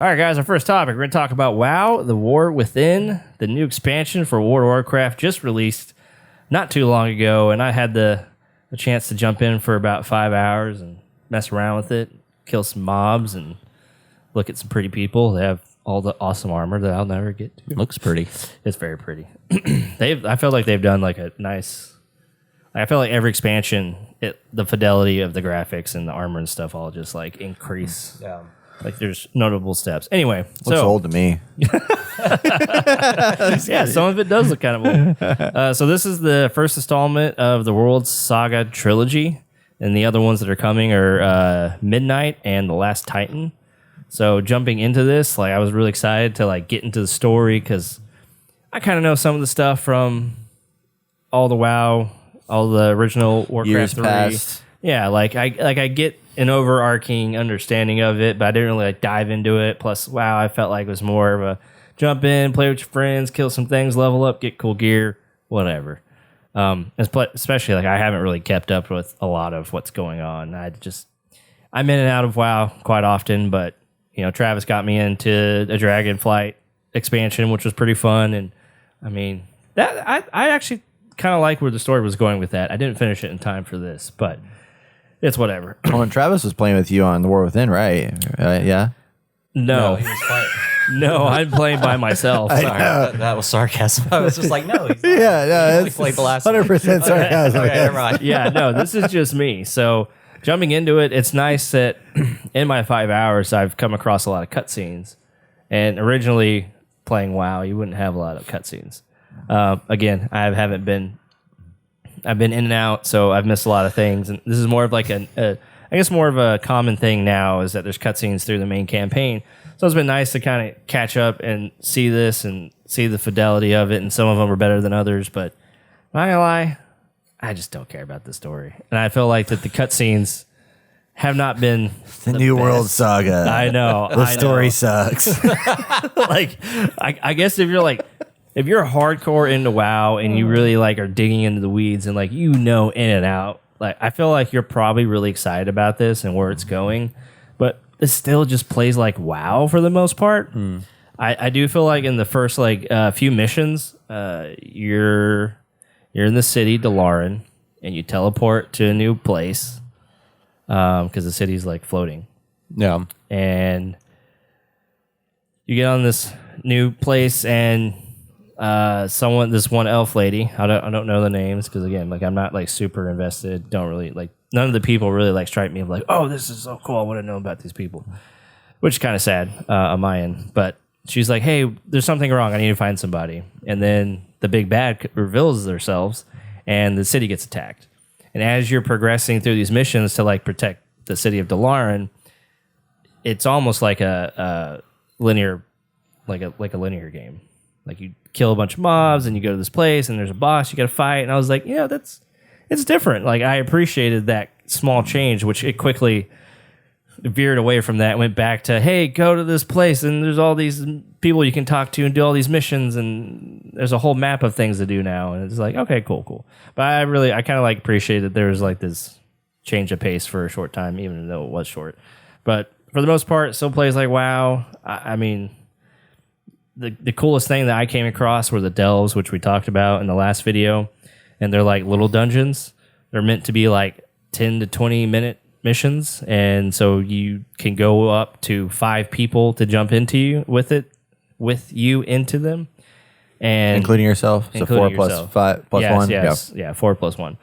All right, guys, our first topic. We're going to talk about WoW, The War Within, the new expansion for World of Warcraft just released not too long ago, and I had the chance to jump in for about 5 hours and mess around with it, kill some mobs, and look at some pretty people. They have all the awesome armor that I'll never get to. Looks pretty. It's very pretty. I feel like they've done like a nice... I feel like every expansion, the fidelity of the graphics and the armor and stuff all just like increase. Yeah. Like there's notable steps. Anyway, Looks old to me. Yeah, some of it does look kind of old. So this is the first installment of the Worldsoul Saga trilogy, and the other ones that are coming are Midnight and The Last Titan. So jumping into this, like I was really excited to like get into the story because I kind of know some of the stuff from all the WoW, all the original Warcraft Years 3. past. Yeah, like I get an overarching understanding of it, but I didn't really like dive into it. Plus, WoW, I felt like it was more of a jump in, play with your friends, kill some things, level up, get cool gear, whatever. Especially like I haven't really kept up with a lot of what's going on. I'm in and out of WoW quite often, but you know, Travis got me into a Dragonflight expansion, which was pretty fun, and I mean that I actually kind of like where the story was going with that. I didn't finish it in time for this, but it's whatever. Oh, and Travis was playing with you on The War Within, right? Yeah. No, he was playing. no, I'm playing by myself. Sorry, that was sarcasm. I was just like, no, he's not. Yeah, no, only it's played the last 100% sarcasm. Okay, never mind. Yeah, no, this is just me. So jumping into it, it's nice that in my 5 hours, I've come across a lot of cutscenes. And originally playing WoW, you wouldn't have a lot of cutscenes. Again, I've been in and out, so I've missed a lot of things. And this is more of like I guess more of a common thing now is that there's cutscenes through the main campaign. So it's been nice to kind of catch up and see this and see the fidelity of it. And some of them are better than others, but I'm not gonna lie, I just don't care about the story. And I feel like that the cutscenes have not been The New best. World Saga. I know. The story sucks. Like, I guess if you're hardcore into WoW and you really like are digging into the weeds and like in and out, like I feel like you're probably really excited about this and where it's going, but it still just plays like WoW for the most part. I do feel like in the first few missions, you're in the city Dalaran and you teleport to a new place because the city's like floating. Yeah. And you get on this new place and this one elf lady, I don't know the names because again, like I'm not like super invested, don't really like, none of the people really like strike me of like, oh, this is so cool, I want to know about these people, which is kind of sad on my end. But she's like, hey, there's something wrong, I need to find somebody. And then the big bad reveals themselves and the city gets attacked. And as you're progressing through these missions to like protect the city of Dalaran, it's almost like a linear linear game. Like you kill a bunch of mobs and you go to this place and there's a boss you got to fight. And I was like, yeah, it's different. Like I appreciated that small change, which it quickly veered away from that and went back to, hey, go to this place and there's all these people you can talk to and do all these missions and there's a whole map of things to do now. And it's like, okay, cool. But I kind of like appreciated there was like this change of pace for a short time, even though it was short. But for the most part, it still plays like WoW. I mean, the coolest thing that I came across were the delves, which we talked about in the last video. And they're like little dungeons. They're meant to be like 10 to 20 minute missions. And so you can go up to 5 people to jump with you into them. And Including yourself. So 4 plus yourself. 5 plus 1. Yes. Yeah, 4 plus 1.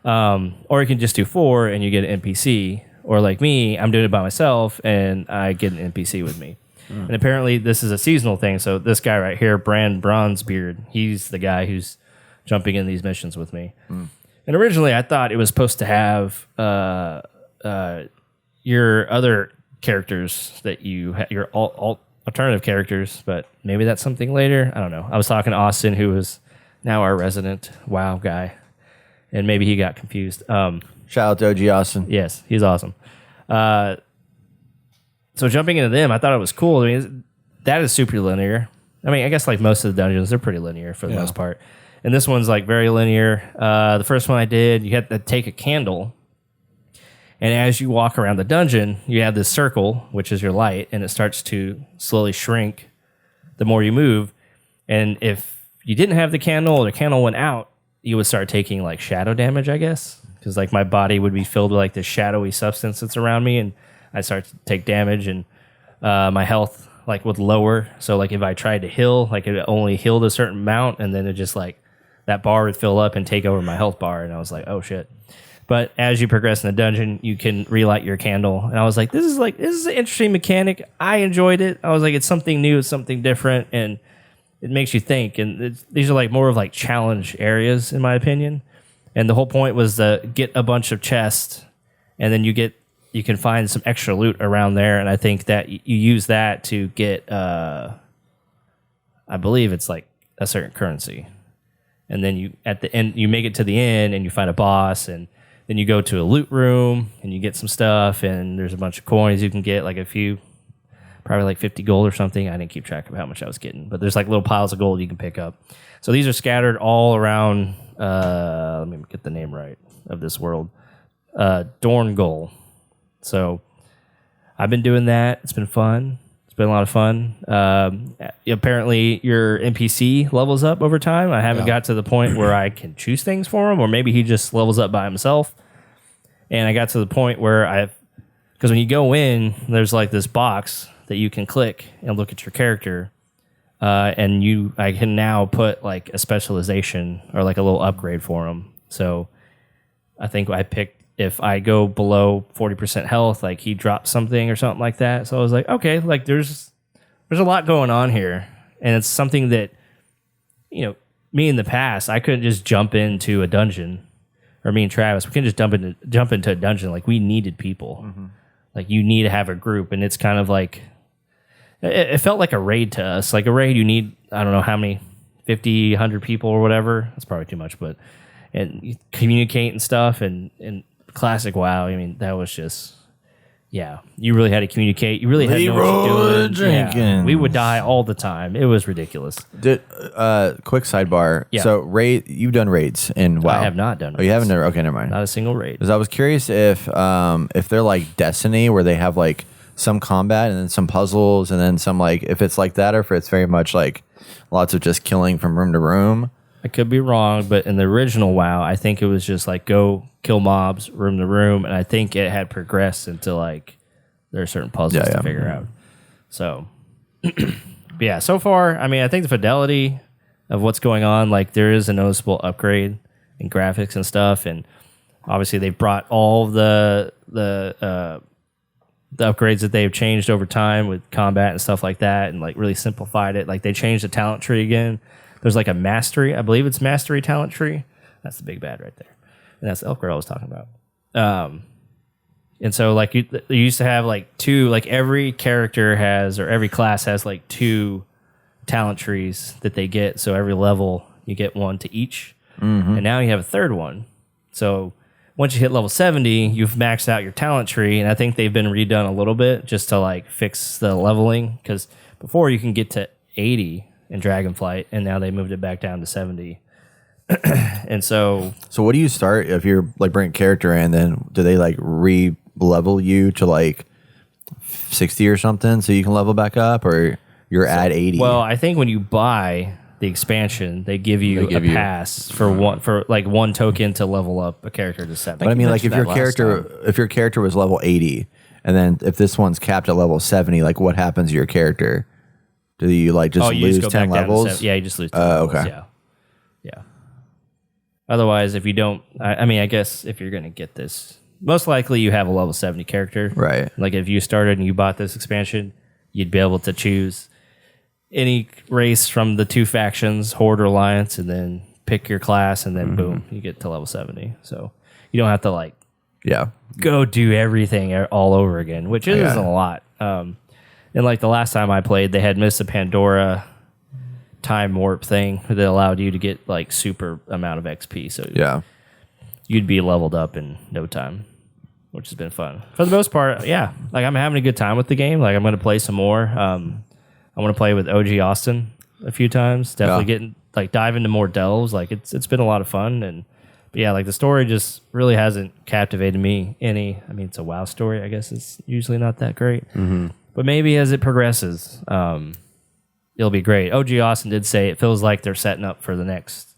Or you can just do 4 and you get an NPC. Or like me, I'm doing it by myself and I get an NPC with me. And apparently this is a seasonal thing. So this guy right here, Brand Bronzebeard, he's the guy who's jumping in these missions with me. And originally I thought it was supposed to have your other characters that your alternative characters, but maybe that's something later. I don't know. I was talking to Austin, who is now our resident WoW guy, and maybe he got confused. Shout out to OG Austin. Yes, he's awesome. So jumping into them, I thought it was cool. I mean, that is super linear. I mean, I guess like most of the dungeons, they're pretty linear for the most part. And this one's like very linear. The first one I did, you had to take a candle And as you walk around the dungeon, you have this circle, which is your light, and it starts to slowly shrink the more you move. And if you didn't have the candle or the candle went out, you would start taking like shadow damage, I guess. Because like my body would be filled with like this shadowy substance that's around me, and I start to take damage, and my health like would lower. So like if I tried to heal, like it only healed a certain amount, and then it just like that bar would fill up and take over my health bar, and I was like, oh shit. But as you progress in the dungeon, you can relight your candle, and I was like, this is an interesting mechanic. I enjoyed it. I was like, it's something new, it's something different, and it makes you think. And these are like more of like challenge areas, in my opinion. And the whole point was to get a bunch of chests, and then you can find some extra loot around there. And I think that you use that to get, I believe it's like a certain currency. And then you at the end you make it to the end, and you find a boss, and then you go to a loot room and you get some stuff, and there's a bunch of coins you can get, like a few, probably like 50 gold or something. I didn't keep track of how much I was getting, but there's like little piles of gold you can pick up. So these are scattered all around, let me get the name right of this world, Dorngol. So I've been doing that. It's been fun. It's been a lot of fun. Apparently your NPC levels up over time. I haven't got to the point where I can choose things for him, or maybe he just levels up by himself. And I got to the point where because when you go in, there's like this box that you can click and look at your character. And I can now put like a specialization or like a little upgrade for him. So I think I picked, if I go below 40% health, like he drops something or something like that. So I was like, okay, like there's a lot going on here. And it's something that, me in the past, I couldn't just jump into a dungeon, or me and Travis, we couldn't just jump into a dungeon. Like we needed people. Mm-hmm. Like you need to have a group. And it's kind of like, it felt like a raid to us. Like a raid, you need, I don't know how many, 50, 100 people or whatever. That's probably too much, but, and you communicate and stuff. And classic WoW, I mean, that was just, you really had to communicate. You really had to know what you're doing. Yeah, we would die all the time. It was ridiculous. Quick sidebar. Yeah. So you've done raids in WoW. I have not done raids. Oh, you haven't done, okay, never mind. Not a single raid. Because I was curious if they're like Destiny, where they have like some combat and then some puzzles and then some, like, if it's like that, or if it's very much like lots of just killing from room to room. I could be wrong, but in the original WoW, I think it was just like go kill mobs room to room, and I think it had progressed into like there are certain puzzles to figure out. So, yeah, so far, I mean, I think the fidelity of what's going on, like there is a noticeable upgrade in graphics and stuff, and obviously they've brought all the upgrades that they've changed over time with combat and stuff like that, and like really simplified it. Like they changed the talent tree again. There's like a mastery, I believe it's mastery talent tree. That's the big bad right there. And that's the elk girl I was talking about. And so like you used to have like two, like every character has, or every class has like two talent trees that they get. So every level you get one to each. Mm-hmm. And now you have a third one. So once you hit level 70, you've maxed out your talent tree. And I think they've been redone a little bit just to like fix the leveling. Because before you can get to 80 in Dragonflight, and now they moved it back down to 70. And so what do you start if you're like bringing a character in? Then do they like re-level you to like 60 or something so you can level back up, or you're at 80? Well, I think when you buy the expansion, they give you a pass for one token to level up a character to 70. But I mean, like if your character was level 80, and then if this one's capped at level 70, like what happens to your character? Do you like just lose 10 levels? Yeah, you just lose 10 levels. Okay. Yeah. Otherwise, if you don't, I mean, I guess if you're going to get this, most likely you have a level 70 character. Right. Like if you started and you bought this expansion, you'd be able to choose any race from the two factions, Horde or Alliance, and then pick your class, and then boom, you get to level 70. So you don't have to like go do everything all over again, which isn't a lot. And like the last time I played, they had Miss Pandora time warp thing that allowed you to get like super amount of XP. So you'd be leveled up in no time, which has been fun. For the most part, like I'm having a good time with the game. Like I'm going to play some more. I want to play with OG Austin a few times. Definitely dive into more delves. Like it's been a lot of fun and But yeah, like the story just really hasn't captivated me any. I mean, it's a WoW story. I guess it's usually not that great. But maybe as it progresses, it'll be great. OG Austin did say it feels like they're setting up for the next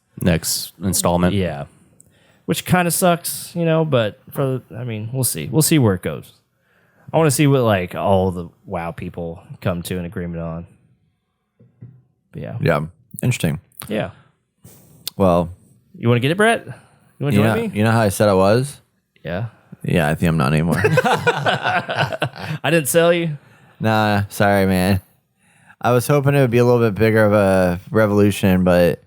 installment. Yeah, which kind of sucks, But we'll see. We'll see where it goes. I want to see what like all the WoW people come to an agreement on. But yeah. Yeah. Interesting. Yeah. Well, You want to get it, Brett? You want to join me? You know how I said I was? Yeah. Yeah, I think I'm not anymore. I didn't sell you. Nah, sorry, man. I was hoping it would be a little bit bigger of a revolution, but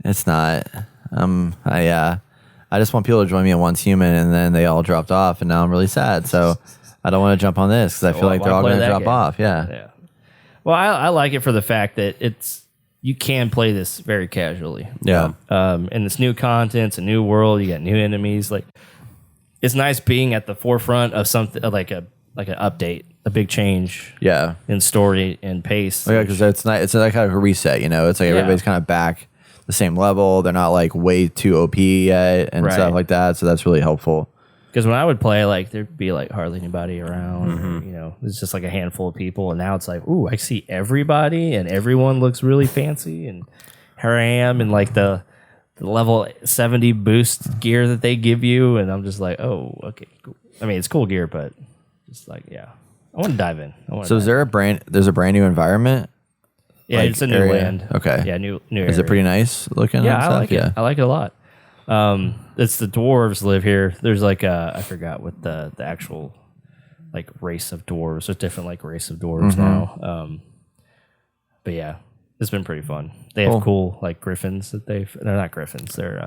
it's not. I just want people to join me in Once Human, and then they all dropped off, and now I'm really sad. So I don't want to jump on this because I feel like they're all going to drop off. Yeah. Well, I like it for the fact that you can play this very casually. Yeah. And it's new content, it's a new world. You got new enemies. Like, it's nice being at the forefront of something like an update, a big change. Yeah. In story and pace. Yeah, because it's not. It's like kind of a reset. It's like everybody's kind of back the same level. They're not like way too OP yet and stuff like that. So that's really helpful. Because when I would play, like there'd be like hardly anybody around. It's just like a handful of people. And now it's like, ooh, I see everybody, and everyone looks really fancy. And here I am in like the level 70 boost gear that they give you, and I'm just like, oh, okay, cool. I mean, it's cool gear, but just like, I want to dive in. So is there there's a brand new environment? Yeah, like it's a new area? land. Okay. Yeah, new Is area. it pretty nice looking? Yeah, and I stuff? like it. I like it a lot. It's the dwarves live here. There's like I forgot what the actual like race of dwarves. There's different like race of dwarves now. But yeah, it's been pretty fun. They have cool like griffins that they're not griffins. They're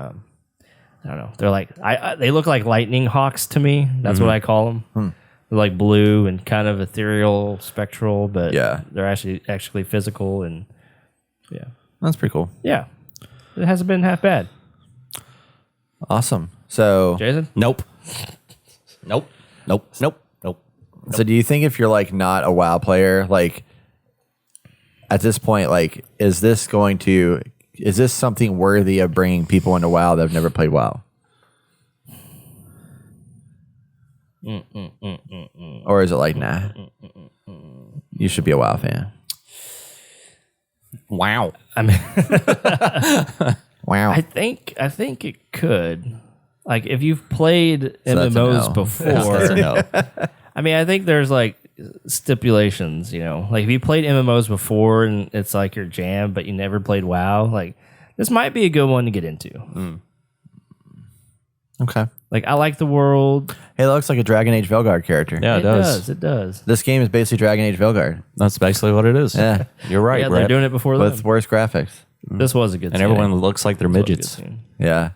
I don't know. They're like they look like lightning hawks to me. That's what I call them. They're like blue and kind of ethereal, spectral, but they're actually physical and That's pretty cool. yeah. It hasn't been half bad. Awesome. So Jason? Nope. So do you think if you're like not a WoW player, like at this point, like is this something worthy of bringing people into WoW that have never played WoW? Or is it like, nah, you should be a WoW fan? Wow. I mean, Wow. I think it could. Like if you've played that's a MMOs no. before, That's a no. I mean, I think there's like stipulations, like if you played MMOs before and it's like your jam, but you never played WoW, like this might be a good one to get into. Okay. Like I like the world. Hey, that looks like a Dragon Age Velguard character. Yeah, it does. It does. This game is basically Dragon Age Velguard. That's basically what it is. Yeah. You're right, Yeah, they're Brett. doing it before With them. worse graphics. This was a good And scene. everyone looks like they're This was a good midgets. scene. Yeah.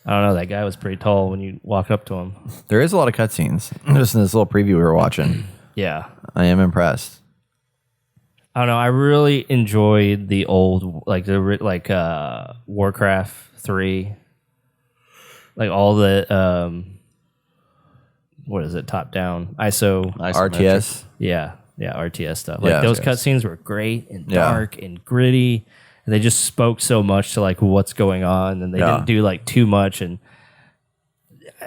I don't know. That guy was pretty tall when you walked up to him. There is a lot of cutscenes. Just in this little preview we were watching. Yeah. I am impressed. I don't know. I really enjoyed the old, like Warcraft 3, like all the what is it? Top down ISO. RTS. Yeah, RTS stuff. Like Yeah, those yes. cutscenes were great and Yeah. dark and gritty, and they just spoke so much to like what's going on, and they Yeah. didn't do like too much. And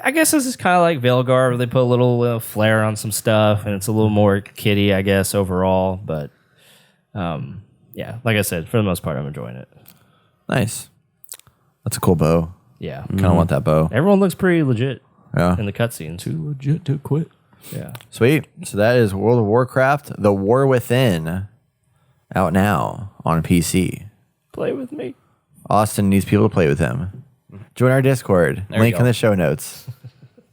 I guess this is kind of like Veilguard, where they put a little flair on some stuff, and it's a little more kiddie, I guess, overall. But yeah, like I said, for the most part, I'm enjoying it. Nice. That's a cool bow. Yeah, Kind of want that bow. everyone looks pretty legit Yeah. in the cutscenes. Too legit to quit. Yeah, Sweet. So that is World of Warcraft, The War Within, out now on PC. play with me. Austin needs people to play with him. Join our Discord. There you Link in go. the show notes.